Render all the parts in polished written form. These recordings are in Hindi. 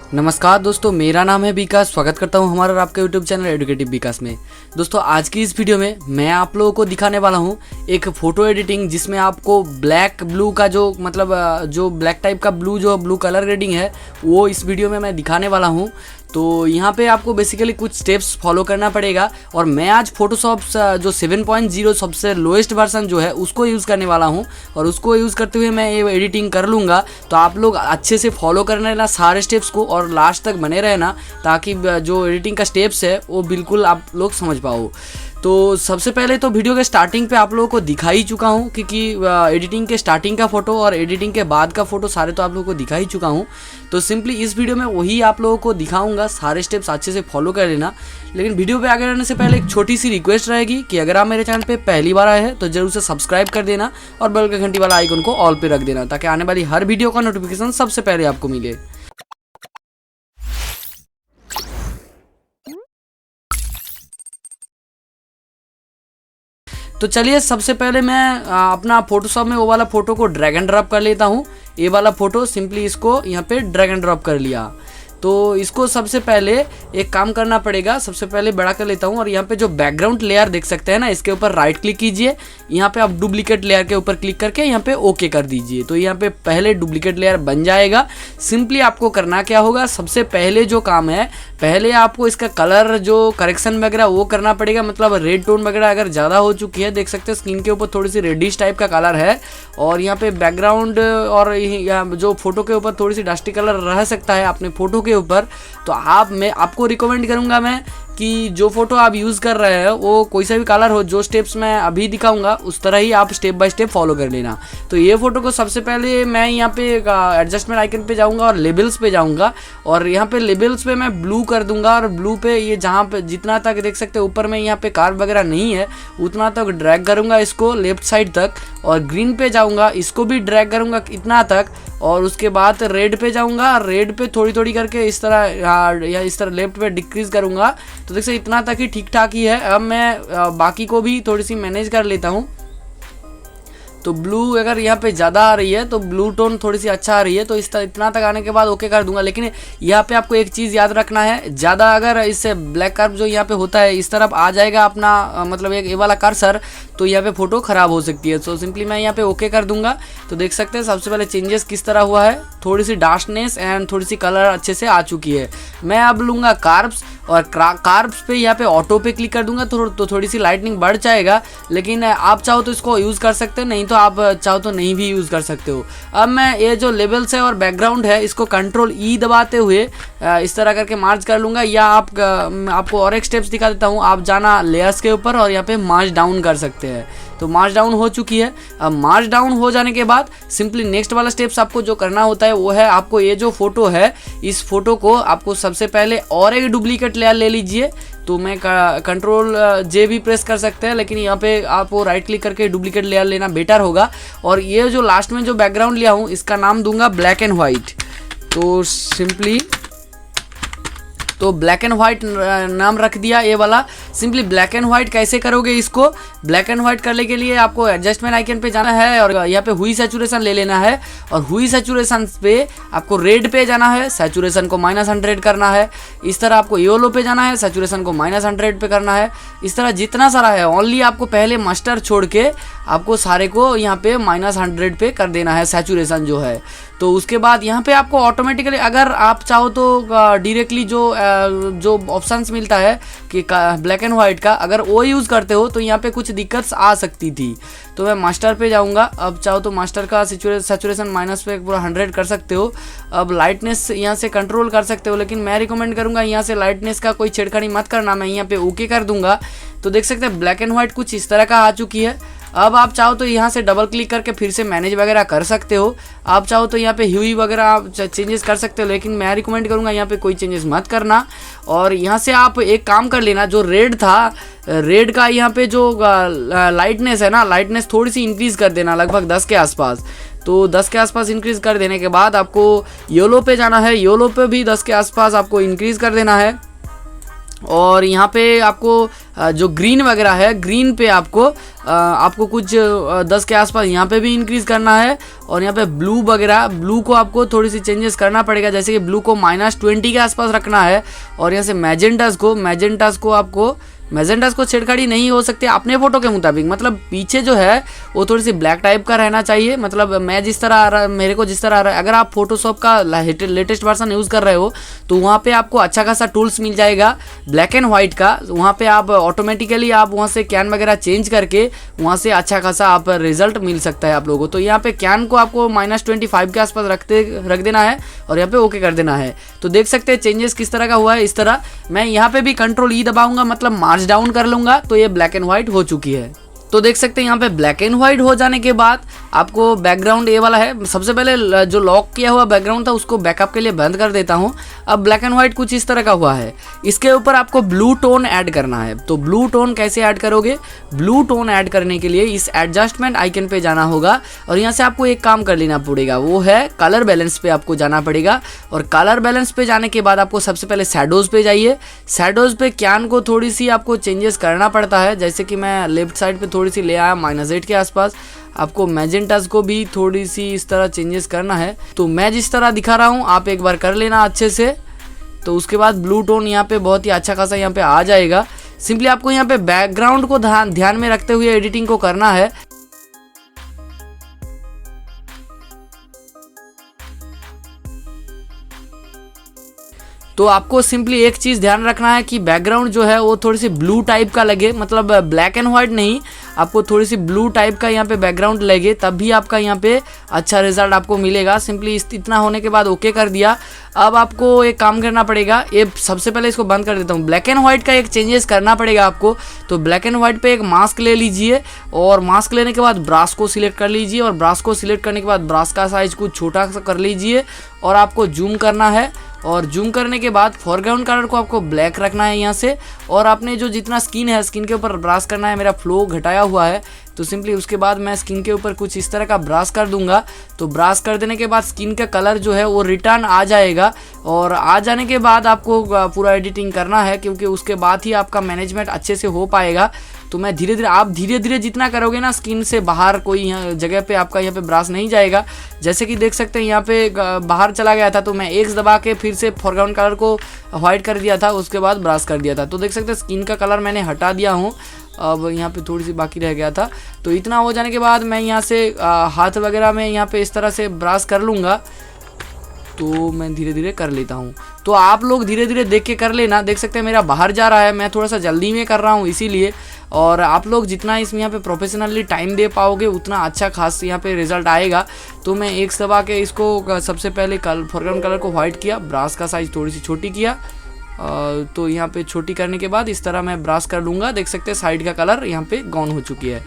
नमस्कार दोस्तों, मेरा नाम है विकास। स्वागत करता हूं हमारा और आपके यूट्यूब चैनल एडुकेटिव विकास में। दोस्तों, आज की इस वीडियो में मैं आप लोगों को दिखाने वाला हूं एक फ़ोटो एडिटिंग, जिसमें आपको ब्लैक ब्लू का जो जो ब्लैक टाइप का ब्लू कलर ग्रेडिंग है वो इस वीडियो में मैं दिखाने वाला हूं। तो यहाँ पे आपको बेसिकली कुछ स्टेप्स फॉलो करना पड़ेगा और मैं आज फोटोशॉप जो 7.0 सबसे लोएस्ट वर्जन जो है उसको यूज़ करने वाला हूँ और उसको यूज़ करते हुए मैं ये एडिटिंग कर लूँगा। तो आप लोग अच्छे से फॉलो करना रहना सारे स्टेप्स को और लास्ट तक बने रहना, ताकि जो एडिटिंग का स्टेप्स है वो बिल्कुल आप लोग समझ पाओ। तो सबसे पहले तो वीडियो के स्टार्टिंग पे आप लोगों को दिखा ही चुका हूँ, क्योंकि एडिटिंग के स्टार्टिंग का फ़ोटो और एडिटिंग के बाद का फ़ोटो सारे तो आप लोगों को दिखा ही चुका हूँ। तो सिंपली इस वीडियो में वही आप लोगों को दिखाऊंगा, सारे स्टेप्स अच्छे से फॉलो कर लेना। लेकिन वीडियो पे आगे रहने से पहले एक छोटी सी रिक्वेस्ट रहेगी कि अगर आप मेरे चैनल पे पहली बार आए हैं तो जरूर से सब्सक्राइब कर देना और बेल के घंटी वाला आइकन को ऑल पे रख देना, ताकि आने वाली हर वीडियो का नोटिफिकेशन सबसे पहले आपको मिले। तो चलिए, सबसे पहले मैं अपना फोटोशॉप में वो वाला फ़ोटो को ड्रैग एंड ड्रॉप कर लेता हूँ। ये वाला फ़ोटो सिंपली इसको यहाँ पे ड्रैग एंड ड्रॉप कर लिया। तो इसको सबसे पहले एक काम करना पड़ेगा, सबसे पहले बड़ा कर लेता हूँ और यहाँ पे जो बैकग्राउंड लेयर देख सकते हैं ना, इसके ऊपर राइट क्लिक कीजिए। यहाँ पे आप डुप्लीकेट लेयर के ऊपर क्लिक करके यहाँ पे ओके कर दीजिए। तो यहाँ पे पहले डुप्लीकेट लेयर बन जाएगा। सिंपली आपको करना क्या होगा, सबसे पहले जो काम है, पहले आपको इसका कलर जो करेक्शन वगैरह वो करना पड़ेगा। मतलब रेड टोन वगैरह अगर ज़्यादा हो चुकी है, देख सकते हैं स्क्रीन के ऊपर थोड़ी सी रेडिश टाइप का कलर है और यहाँ पे बैकग्राउंड और जो फोटो के ऊपर थोड़ी सी डस्टी कलर रह सकता है अपने फोटो के ऊपर। तो मैं आपको रिकमेंड करूंगा मैं कि जो फोटो आप यूज़ कर रहे हैं वो कोई सा भी कलर हो, जो स्टेप्स मैं अभी दिखाऊंगा उस तरह ही आप स्टेप बाय स्टेप फॉलो कर लेना। तो ये फोटो को सबसे पहले मैं यहाँ पे एडजस्टमेंट आइकन पे जाऊंगा और लेबल्स पे जाऊंगा और यहाँ पे लेबल्स पे मैं ब्लू कर दूंगा और ब्लू पे ये जहाँ पे जितना तक देख सकते हैं ऊपर में यहाँ पे कार्व वगैरह नहीं है उतना तक ड्रैग करूँगा इसको लेफ्ट साइड तक, और ग्रीन पे जाऊँगा इसको भी ड्रैग करूँगा इतना तक, और उसके बाद रेड पे जाऊँगा, रेड पे थोड़ी थोड़ी करके इस तरह या इस तरह लेफ्ट पे डिक्रीज करूँगा। तो देख सकते इतना तक ही ठीक ठाक ही है। अब मैं बाकी को भी थोड़ी सी मैनेज कर लेता हूँ। तो ब्लू अगर यहाँ पे ज़्यादा आ रही है तो ब्लू टोन थोड़ी सी अच्छा आ रही है, तो इतना तक आने के बाद ओके कर दूंगा। लेकिन यहाँ पे आपको एक चीज़ याद रखना है, ज़्यादा अगर इससे ब्लैक कर्व जो यहाँ पे होता है इस तरफ आ जाएगा अपना मतलब एक ये वाला कर्सर, तो यहाँ पे फोटो ख़राब हो सकती है। तो सिंपली मैं यहाँ पे ओके कर दूंगा। तो देख सकते हैं सबसे पहले चेंजेस किस तरह हुआ है, थोड़ी सी डार्कनेस एंड थोड़ी सी कलर अच्छे से आ चुकी है। मैं अब लूँगा कार्ब्स और कार्ब्स पे यहाँ पे ऑटो पे क्लिक कर दूंगा तो थोड़ी सी लाइटनिंग बढ़ जाएगा। लेकिन आप चाहो तो इसको यूज़ कर सकते हैं, नहीं तो आप चाहो तो नहीं भी यूज़ कर सकते हो। अब मैं ये जो लेबल्स है और बैकग्राउंड है इसको कंट्रोल ई दबाते हुए इस तरह करके मार्च कर लूँगा, या आपको और एक स्टेप्स दिखा देता हूँ। आप जाना लेयर्स के ऊपर और यहाँ पे मार्च डाउन कर सकते हैं। तो मार्च डाउन हो चुकी है। अब मार्च डाउन हो जाने के बाद सिंपली नेक्स्ट वाला स्टेप्स आपको जो करना होता है वो है, आपको ये जो फोटो है इस फोटो को आपको सबसे पहले और एक डुप्लीकेट लेयर ले लीजिए। तो मैं कंट्रोल जे भी प्रेस कर सकते हैं, लेकिन यहाँ पे आप वो राइट क्लिक करके डुप्लीकेट लेयर लेना बेटर होगा। और ये जो लास्ट में जो बैकग्राउंड लिया हूँ इसका नाम दूंगा ब्लैक एंड वाइट। तो सिंपली तो ब्लैक एंड वाइट नाम रख दिया ये वाला। सिंपली ब्लैक एंड वाइट कैसे करोगे, इसको ब्लैक एंड वाइट करने के लिए आपको एडजस्टमेंट आइकन पे जाना है और यहाँ पे हुई सैचुरेशन ले लेना है, और हुई सैचुरेशन पे आपको रेड पे जाना है, सैचुरेशन को -100 करना है। इस तरह आपको येलो पे जाना है, सैचुरेशन को -100 पे करना है। इस तरह जितना सारा है ओनली आपको पहले मास्टर छोड़ के आपको सारे को यहाँ पे -100 पे कर देना है सैचुरेशन जो है। तो उसके बाद यहाँ पे आपको ऑटोमेटिकली अगर आप चाहो तो डायरेक्टली जो ऑप्शंस मिलता है कि ब्लैक एंड वाइट का, अगर वो यूज़ करते हो तो यहाँ पे कुछ दिक्कत आ सकती थी। तो मैं मास्टर पे जाऊँगा। अब चाहो तो मास्टर का सैचुरेशन माइनस पे पूरा 100 कर सकते हो। अब लाइटनेस यहाँ से कंट्रोल कर सकते हो, लेकिन मैं रिकमेंड करूँगा यहाँ से लाइटनेस का कोई छेड़खानी मत करना। मैं यहाँ पे ओके कर दूँगा। तो देख सकते हैं ब्लैक एंड वाइट कुछ इस तरह का आ चुकी है। अब आप चाहो तो यहाँ से डबल क्लिक करके फिर से मैनेज वगैरह कर सकते हो। आप चाहो तो यहाँ पे ह्यूई वगैरह आप चेंजेस कर सकते हो, लेकिन मैं रिकमेंड करूँगा यहाँ पे कोई चेंजेस मत करना। और यहाँ से आप एक काम कर लेना, जो रेड था, रेड का यहाँ पे जो लाइटनेस है ना, लाइटनेस थोड़ी सी इंक्रीज़ कर देना, लगभग 10 के आसपास। तो 10 के आसपास इंक्रीज़ कर देने के बाद आपको येलो पे जाना है, येलो पे भी 10 के आसपास आपको इंक्रीज़ कर देना है। और यहाँ पे आपको जो ग्रीन वगैरह है, ग्रीन पे आपको कुछ 10 के आसपास यहाँ पे भी इंक्रीज़ करना है। और यहाँ पे ब्लू वगैरह, ब्लू को आपको थोड़ी सी चेंजेस करना पड़ेगा, जैसे कि ब्लू को -20 के आसपास रखना है। और यहाँ से मैजेंटास को छेड़खाड़ी नहीं हो सकती अपने फ़ोटो के मुताबिक, मतलब पीछे जो है वो थोड़ी सी ब्लैक टाइप का रहना चाहिए। मतलब मैं जिस तरह आ रहा है, मेरे को जिस तरह आ रहा है, अगर आप फोटोशॉप का लेटेस्ट वर्जन यूज़ कर रहे हो तो वहाँ पे आपको अच्छा खासा टूल्स मिल जाएगा ब्लैक एंड वाइट का। वहाँ पे आप ऑटोमेटिकली आप वहाँ से कैन वगैरह चेंज करके वहाँ से अच्छा खासा आप रिजल्ट मिल सकता है आप लोगों को। तो यहाँ पे कैन को आपको -25 के आसपास रख देना है और यहाँ पे ओके कर देना है। तो देख सकते हैं चेंजेस किस तरह का हुआ है। इस तरह मैं यहाँ पे भी Ctrl E दबाऊंगा, मतलब मार्च डाउन कर लूंगा, तो ये ब्लैक एंड व्हाइट हो चुकी है। तो देख सकते हैं यहाँ पे ब्लैक एंड व्हाइट हो जाने के बाद आपको बैकग्राउंड ये वाला है। सबसे पहले जो लॉक किया हुआ बैकग्राउंड था उसको बैकअप के लिए बंद कर देता हूँ। अब ब्लैक एंड व्हाइट कुछ इस तरह का हुआ है। इसके ऊपर आपको ब्लू टोन ऐड करना है। तो ब्लू टोन कैसे ऐड करोगे? ब्लू टोन ऐड करने के लिए इस एडजस्टमेंट आइकन पे जाना होगा और यहाँ से आपको एक काम कर लेना पड़ेगा, वो है कलर बैलेंस पे आपको जाना पड़ेगा। और कलर बैलेंस पे जाने के बाद आपको सबसे पहले शैडोज़ पे जाइए। शैडोज़ पे कैन को थोड़ी सी आपको चेंजेस करना पड़ता है, जैसे कि मैं लेफ्ट साइड पे थोड़ी सी ले आया -8 के आसपास। आपको मैजेंटास को भी थोड़ी सी इस तरह चेंजेस करना है। तो मैं जिस तरह दिखा रहा हूँ आप एक बार कर लेना अच्छे से। तो उसके बाद ब्लू टोन यहाँ पे बहुत ही अच्छा खासा यहाँ पे आ जाएगा। सिंपली आपको यहाँ पे बैकग्राउंड को ध्यान में रखते हुए एडिटिंग को करना है। तो आपको सिंपली एक चीज़ ध्यान रखना है कि बैकग्राउंड जो है वो थोड़ी सी ब्लू टाइप का लगे, मतलब ब्लैक एंड वाइट नहीं, आपको थोड़ी सी ब्लू टाइप का यहाँ पे बैकग्राउंड लगे, तब भी आपका यहाँ पे अच्छा रिजल्ट आपको मिलेगा। सिंपली इतना होने के बाद ओके कर दिया। अब आपको एक काम करना पड़ेगा, ये सबसे पहले इसको बंद कर देता हूँ। ब्लैक एंड वाइट का एक चेंजेस करना पड़ेगा आपको। तो ब्लैक एंड वाइट पे एक मास्क ले लीजिए और मास्क लेने के बाद ब्रश को सिलेक्ट कर लीजिए और ब्रश को सिलेक्ट करने के बाद ब्रश का साइज कुछ छोटा सा कर लीजिए और आपको जूम करना है। और जूम करने के बाद फोरग्राउंड कलर को आपको ब्लैक रखना है यहाँ से। और आपने जो जितना स्किन है स्किन के ऊपर ब्रश करना है। मेरा फ्लो घटाया हुआ है तो सिंपली उसके बाद मैं स्किन के ऊपर कुछ इस तरह का ब्रश कर दूंगा। तो ब्रश कर देने के बाद स्किन का कलर जो है वो रिटर्न आ जाएगा। और आ जाने के बाद आपको पूरा एडिटिंग करना है, क्योंकि उसके बाद ही आपका मैनेजमेंट अच्छे से हो पाएगा। तो मैं धीरे धीरे जितना करोगे ना, स्किन से बाहर कोई जगह पे आपका यहाँ पे ब्रश नहीं जाएगा। जैसे कि देख सकते हैं यहाँ पे बाहर चला गया था तो मैं X दबा के फिर से फोरग्राउंड कलर को व्हाइट कर दिया था, उसके बाद ब्रश कर दिया था। तो देख सकते हैं स्किन का कलर मैंने हटा दिया हूँ। अब यहाँ पे थोड़ी सी बाकी रह गया था। तो इतना हो जाने के बाद मैं यहाँ से हाथ वगैरह में यहाँ पे इस तरह से ब्रश कर लूँगा। तो मैं धीरे धीरे कर लेता हूँ। तो आप लोग धीरे धीरे देख के कर लेना। देख सकते हैं मेरा बाहर जा रहा है, मैं थोड़ा सा जल्दी में कर रहा हूँ इसीलिए। और आप लोग जितना इसमें यहाँ पे प्रोफेशनली टाइम दे पाओगे उतना अच्छा खास यहाँ पे रिजल्ट आएगा। तो मैं एक दबा के इसको सबसे पहले फोरग्राउंड कलर को व्हाइट किया, ब्रश का साइज़ थोड़ी सी छोटी किया। तो यहाँ पे छोटी करने के बाद इस तरह मैं ब्रश कर लूँगा। देख सकते हैं साइड का कलर यहाँ पे गॉन हो चुकी है।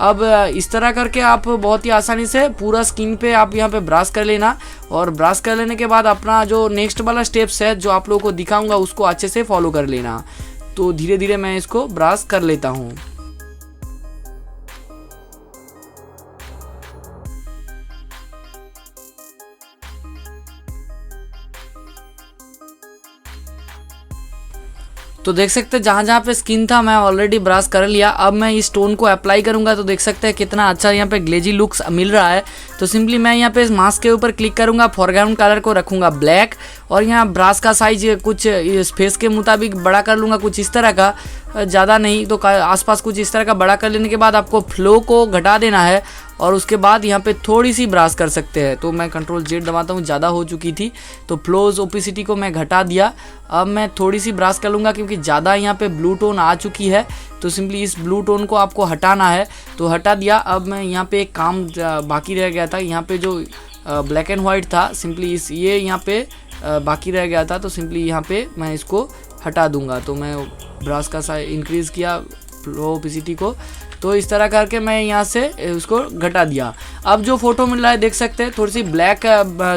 अब इस तरह करके आप बहुत ही आसानी से पूरा स्किन पे आप यहाँ पे ब्रश कर लेना। और ब्रश कर लेने के बाद अपना जो नेक्स्ट वाला स्टेप्स है जो आप लोगों को दिखाऊंगा उसको अच्छे से फॉलो कर लेना। तो धीरे धीरे मैं इसको ब्रश कर लेता हूँ। तो देख सकते हैं जहाँ जहाँ पे स्किन था मैं ऑलरेडी ब्रश कर लिया। अब मैं इस टोन को अप्लाई करूँगा तो देख सकते हैं कितना अच्छा यहाँ पे ग्लेजी लुक्स मिल रहा है। तो सिंपली मैं यहाँ पे इस मास्क के ऊपर क्लिक करूँगा, फोरग्राउंड कलर को रखूँगा ब्लैक और यहाँ ब्रश का साइज कुछ इस फेस के मुताबिक बड़ा कर लूँगा, कुछ इस तरह का, ज़्यादा नहीं तो आसपास कुछ इस तरह का बड़ा कर लेने के बाद आपको फ्लो को घटा देना है। और उसके बाद यहाँ पे थोड़ी सी ब्रश कर सकते हैं। तो मैं Ctrl Z दबाता हूँ, ज़्यादा हो चुकी थी तो फ्लोज ओपेसिटी को मैं घटा दिया। अब मैं थोड़ी सी ब्रश कर लूँगा क्योंकि ज़्यादा यहाँ पे ब्लू टोन आ चुकी है। तो सिंपली इस ब्लू टोन को आपको हटाना है, तो हटा दिया। अब मैं यहाँ पे एक काम बाकी रह गया था, यहाँ पे जो ब्लैक एंड वाइट था सिंपली ये यहाँ पे बाकी रह गया था। तो सिंपली यहाँ पे मैं इसको हटा दूँगा। तो मैं ब्रश का साइज इंक्रीज़ किया फ्लो ओपेसिटी को। तो इस तरह करके मैं यहाँ से उसको घटा दिया। अब जो फोटो मिल रहा है देख सकते हैं थोड़ी सी ब्लैक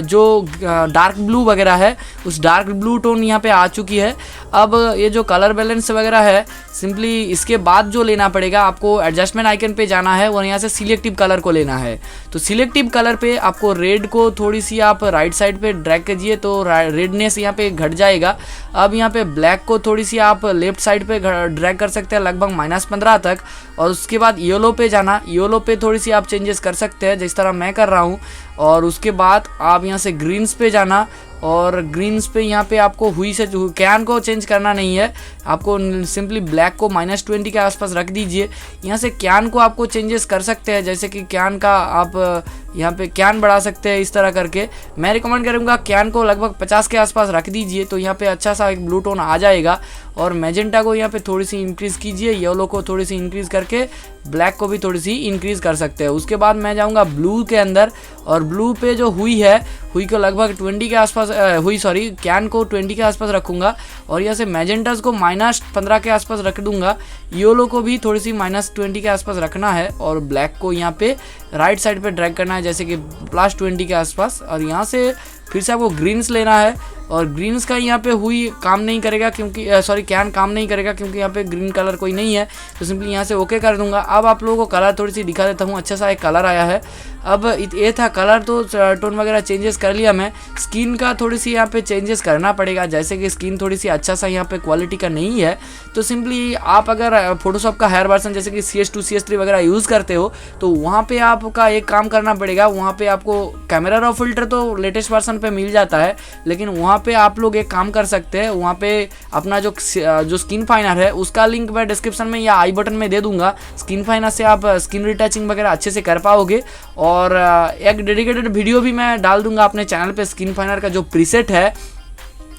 जो डार्क ब्लू वगैरह है उस डार्क ब्लू टोन यहाँ पे आ चुकी है। अब ये जो कलर बैलेंस वगैरह है सिंपली इसके बाद जो लेना पड़ेगा आपको एडजस्टमेंट आइकन पे जाना है और यहाँ से सिलेक्टिव कलर को लेना है। तो सिलेक्टिव कलर पे आपको रेड को थोड़ी सी आप राइट साइड पे ड्रैग कीजिए तो रेडनेस यहाँ पे घट जाएगा। अब यहाँ पे ब्लैक को थोड़ी सी आप लेफ्ट साइड पे ड्रैग कर सकते हैं लगभग -15 तक। और उसके बाद येलो पे जाना, येलो पे थोड़ी सी आप चेंजेस कर सकते हैं जिस तरह मैं कर रहा हूँ। और उसके बाद आप यहाँ से ग्रीन्स पे जाना और ग्रीन्स पे यहाँ पे आपको हुई से कैन को चेंज करना नहीं है, आपको सिंपली ब्लैक को -20 के आसपास रख दीजिए। यहाँ से कैन को आपको चेंजेस कर सकते हैं, जैसे कि कैन का आप यहाँ पे कैन बढ़ा सकते हैं इस तरह करके। मैं रिकमेंड करूँगा कैन को लगभग 50 के आसपास रख दीजिए तो यहाँ पे अच्छा सा एक ब्लू टोन आ जाएगा। और मैजेंटा को यहाँ पे थोड़ी सी इंक्रीज़ कीजिए, येलो को थोड़ी सी इंक्रीज़ करके ब्लैक को भी थोड़ी सी इंक्रीज़ कर सकते हैं। उसके बाद मैं जाऊँगा ब्लू के अंदर और ब्लू पे जो हुई है हुई को लगभग 20 के आसपास कैन को 20 के आसपास रखूँगा और यहाँ से मैजेंटास को -15 के आसपास रख दूँगा। येलो को भी थोड़ी सी -20 के आसपास रखना है और ब्लैक को यहाँ पे राइट साइड पे ड्रैग करना है जैसे कि +20 के आसपास। और यहाँ से फिर से आपको ग्रीन्स लेना है और ग्रीन्स का यहाँ पे हुई काम नहीं करेगा क्योंकि कैन काम नहीं करेगा क्योंकि यहाँ पे ग्रीन कलर कोई नहीं है, तो सिंपली यहाँ से ओके कर दूंगा। अब आप लोगों को कलर थोड़ी सी दिखा देता हूँ, अच्छा सा एक कलर आया है। अब ये था कलर, तो टोन वगैरह चेंजेस कर लिया मैं। स्किन का थोड़ी सी यहाँ पे चेंजेस करना पड़ेगा, जैसे कि स्किन थोड़ी सी अच्छा सा यहाँ पे क्वालिटी का नहीं है, तो सिंपली आप अगर फोटोशॉप का हायर वर्जन जैसे कि CS2 CS3 वगैरह यूज़ करते हो तो वहाँ पे आपका एक काम करना पड़ेगा। वहाँ पे आपको कैमरा रॉ फिल्टर तो लेटेस्ट वर्जन पे मिल जाता है, लेकिन वहाँ पे आप लोग एक काम कर सकते हैं, वहाँ पे अपना जो स्किन फाइनर है उसका लिंक मैं डिस्क्रिप्शन में या आई बटन में दे दूंगा। स्किन फाइनर से आप स्किन रिटचिंग वगैरह अच्छे से कर पाओगे। और एक डेडिकेटेड वीडियो भी मैं डाल दूंगा अपने चैनल पे स्किन फाइनर का जो प्रीसेट है,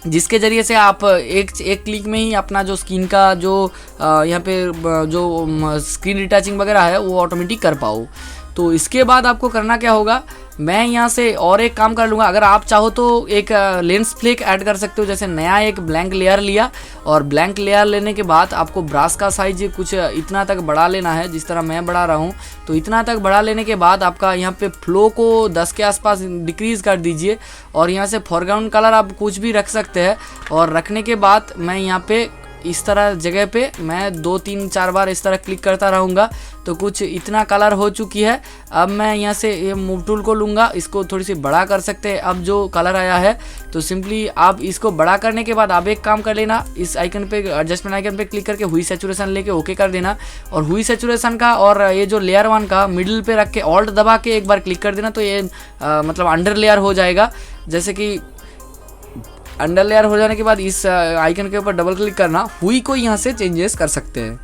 जिसके ज़रिए से आप एक क्लिक में ही अपना जो स्किन का जो यहाँ पे जो स्किन रिटचिंग वगैरह है वो ऑटोमेटिक कर पाओ। तो इसके बाद आपको करना क्या होगा, मैं यहाँ से और एक काम कर लूँगा। अगर आप चाहो तो एक लेंस फ्लेक ऐड कर सकते हो, जैसे नया एक ब्लैंक लेयर लिया और ब्लैंक लेयर लेने के बाद आपको ब्रश का साइज कुछ इतना तक बढ़ा लेना है, जिस तरह मैं बढ़ा रहा हूँ। तो इतना तक बढ़ा लेने के बाद आपका यहाँ पे फ्लो को 10 के आसपास डिक्रीज़ कर दीजिए और यहाँ से फोरग्राउंड कलर आप कुछ भी रख सकते हैं। और रखने के बाद मैं यहाँ पे इस तरह जगह पे मैं 2-3-4 बार इस तरह क्लिक करता रहूँगा, तो कुछ इतना कलर हो चुकी है। अब मैं यहाँ से ये मूव टूल को लूँगा, इसको थोड़ी सी बड़ा कर सकते हैं। अब जो कलर आया है तो सिंपली आप इसको बड़ा करने के बाद आप एक काम कर लेना, इस आइकन पे एडजस्टमेंट आइकन पे क्लिक करके हुई सैचुरेशन लेके ओके कर देना। और हुई सैचुरेशन का और ये जो लेयर 1 का मिडिल पे रख के ऑल्ट दबा के एक बार क्लिक कर देना, तो ये मतलब अंडर लेयर हो जाएगा। जैसे कि अंडर लेयर हो जाने के बाद इस आइकन के ऊपर डबल क्लिक करना, हुई को यहाँ से चेंजेस कर सकते हैं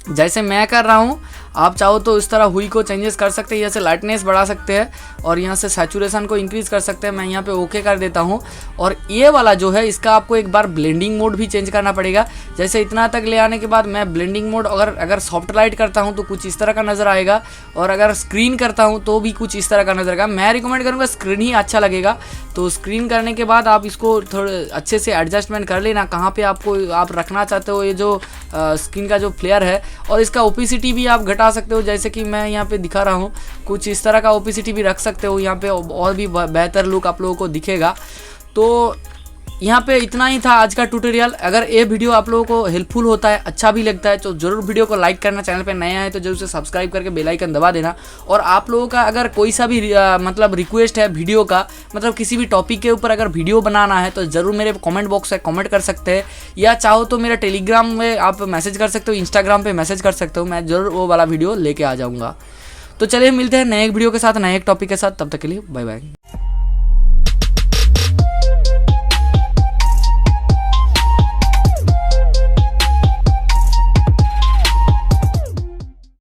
जैसे मैं कर रहा हूँ। आप चाहो तो इस तरह हुई को चेंजेस कर सकते हैं, यहाँ से लाइटनेस बढ़ा सकते हैं और यहाँ से सैचुरेशन को इंक्रीज़ कर सकते हैं। मैं यहाँ पे ओके कर देता हूँ। और ये वाला जो है इसका आपको एक बार ब्लेंडिंग मोड भी चेंज करना पड़ेगा। जैसे इतना तक ले आने के बाद मैं ब्लेंडिंग मोड अगर सॉफ्ट लाइट करता हूँ तो कुछ इस तरह का नज़र आएगा, और अगर स्क्रीन करता हूँ तो भी कुछ इस तरह का नज़र आएगा। मैं रिकमेंड करूँगा स्क्रीन ही अच्छा लगेगा। तो स्क्रीन करने के बाद आप इसको थोड़े अच्छे से एडजस्टमेंट कर लेना, कहाँ पे आप रखना चाहते हो ये जो स्क्रीन का जो फ्लेयर है। और इसका ओपेसिटी भी आप घटा सकते हो, जैसे कि मैं यहाँ पे दिखा रहा हूँ, कुछ इस तरह का ओपेसिटी भी रख सकते हो यहाँ पे, और भी बेहतर लुक आप लोगों को दिखेगा। तो यहाँ पे इतना ही था आज का ट्यूटोरियल। अगर ये वीडियो आप लोगों को हेल्पफुल होता है, अच्छा भी लगता है, तो ज़रूर वीडियो को लाइक करना। चैनल पे नए आए तो जरूर से सब्सक्राइब करके बेल आइकन दबा देना। और आप लोगों का अगर कोई सा भी मतलब रिक्वेस्ट है वीडियो का, मतलब किसी भी टॉपिक के ऊपर अगर वीडियो बनाना है तो ज़रूर मेरे कमेंट बॉक्स में कमेंट कर सकते हैं, या चाहो तो मेरा टेलीग्राम में आप मैसेज कर सकते हो, इंस्टाग्राम पे मैसेज कर सकते हो। मैं ज़रूर वो वाला वीडियो लेके आ जाऊँगा। तो चलिए मिलते हैं नए एक वीडियो के साथ, नए एक टॉपिक के साथ। तब तक के लिए बाय बाय।